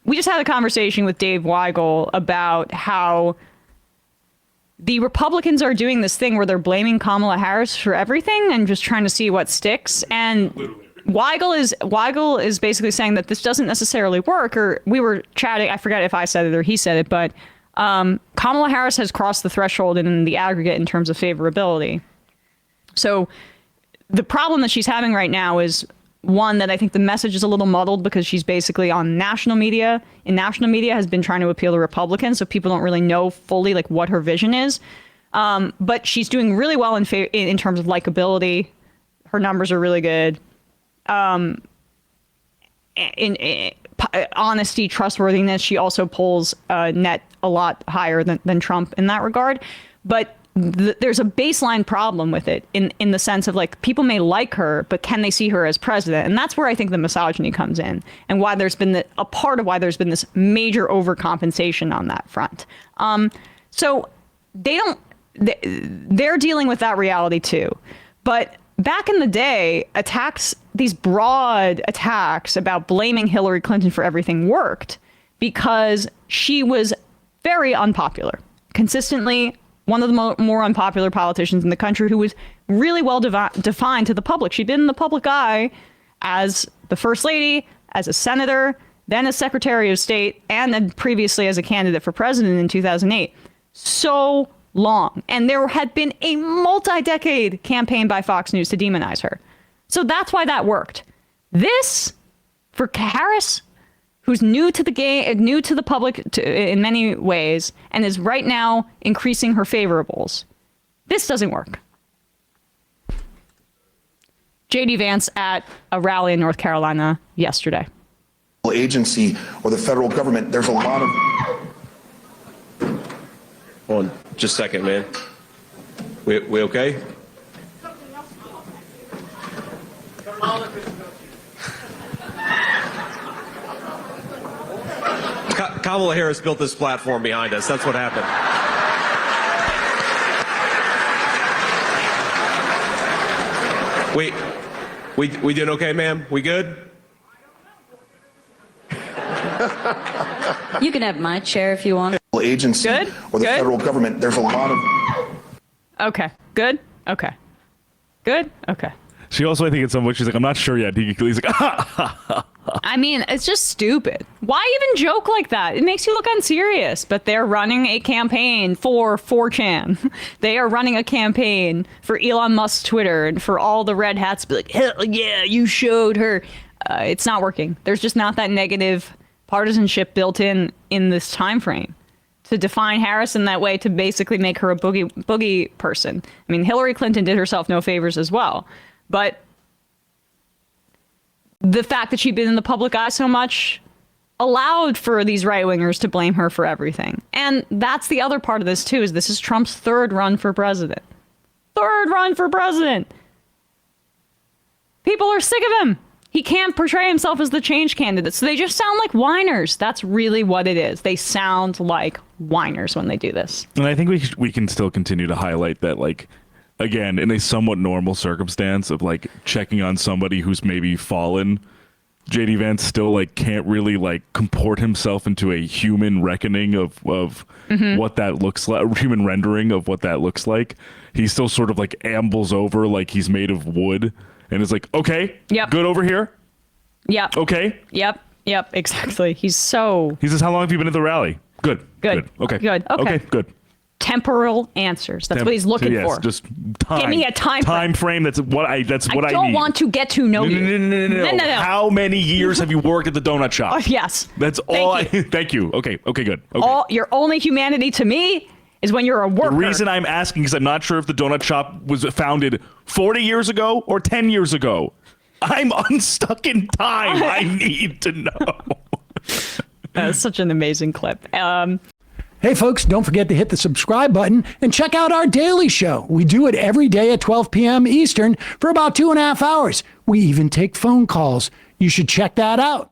we just had a conversation with Dave Weigel about how the Republicans are doing this thing where they're blaming Kamala Harris for everything and just trying to see what sticks. And Weigel is basically saying that this doesn't necessarily work. Or we were chatting, I forget if I said it or he said it, but Kamala Harris has crossed the threshold in the aggregate in terms of favorability. So the problem that she's having right now is, one, that I think the message is a little muddled because she's basically on national media. In national media has been trying to appeal to Republicans, so people don't really know fully like what her vision is. But she's doing really well in terms of likability. Her numbers are really good. In honesty, trustworthiness, she also polls net a lot higher than Trump in that regard. But there's a baseline problem with it in the sense of like people may like her, but can they see her as president? And that's where I think the misogyny comes in, and why there's been a part of why there's been this major overcompensation on that front. So they're dealing with that reality too. But back in the day, these broad attacks about blaming Hillary Clinton for everything worked because she was very unpopular, consistently one of the more unpopular politicians in the country, who was really well defined to the public. She'd been in the public eye as the first lady, as a senator, then as secretary of state, and then previously as a candidate for president in 2008. So long. And there had been a multi-decade campaign by Fox News to demonize her. So that's why that worked. This, for Harris, who's new to the game, new to the public in many ways, and is right now increasing her favorables, this doesn't work. J.D. Vance at a rally in North Carolina yesterday. Agency or the federal government, there's a lot of... Hold on just a second, man. We okay? Kamala Harris built this platform behind us. That's what happened. We doing okay, ma'am? We good? You can have my chair if you want. Agency Good? or the Good? federal government, there's a lot of... Okay. Good? Okay. Good? Okay. She also, I think at some point, she's like, I'm not sure yet. He's like, I mean, it's just stupid. Why even joke like that? It makes you look unserious. But they're running a campaign for 4chan. They are running a campaign for Elon Musk's Twitter and for all the red hats to be like, hell yeah, you showed her. It's not working. There's just not that negative partisanship built in this time frame to define Harris in that way, to basically make her a boogie person. I mean, Hillary Clinton did herself no favors as well. But the fact that she'd been in the public eye so much allowed for these right-wingers to blame her for everything. And that's the other part of this, too, is this is Trump's third run for president. Third run for president. People are sick of him. He can't portray himself as the change candidate. So they just sound like whiners. That's really what it is. They sound like whiners when they do this. and I think we can still continue to highlight that, like, again, in a somewhat normal circumstance of like checking on somebody who's maybe fallen, JD Vance still like can't really like comport himself into a human reckoning of what that looks like, human rendering of what that looks like. He still sort of like ambles over like he's made of wood and is like, okay, Yep. good over here. Yep. Okay. Yep. Exactly. He says, how long have you been at the rally? Good. Good. Okay. Good. Okay. Good. temporal answers. That's what he's looking for. Just time. Give me a time frame. That's what I need. I don't want to get to know you. No. How many years have you worked at the donut shop? Oh, yes. That's all. Thank you. Okay, good. Okay. Your only humanity to me is when you're a worker. The reason I'm asking is I'm not sure if the donut shop was founded 40 years ago or 10 years ago. I'm unstuck in time. I need to know. That's such an amazing clip. Hey, folks, don't forget to hit the subscribe button and check out our daily show. We do it every day at 12 p.m. Eastern for about 2.5 hours. We even take phone calls. You should check that out.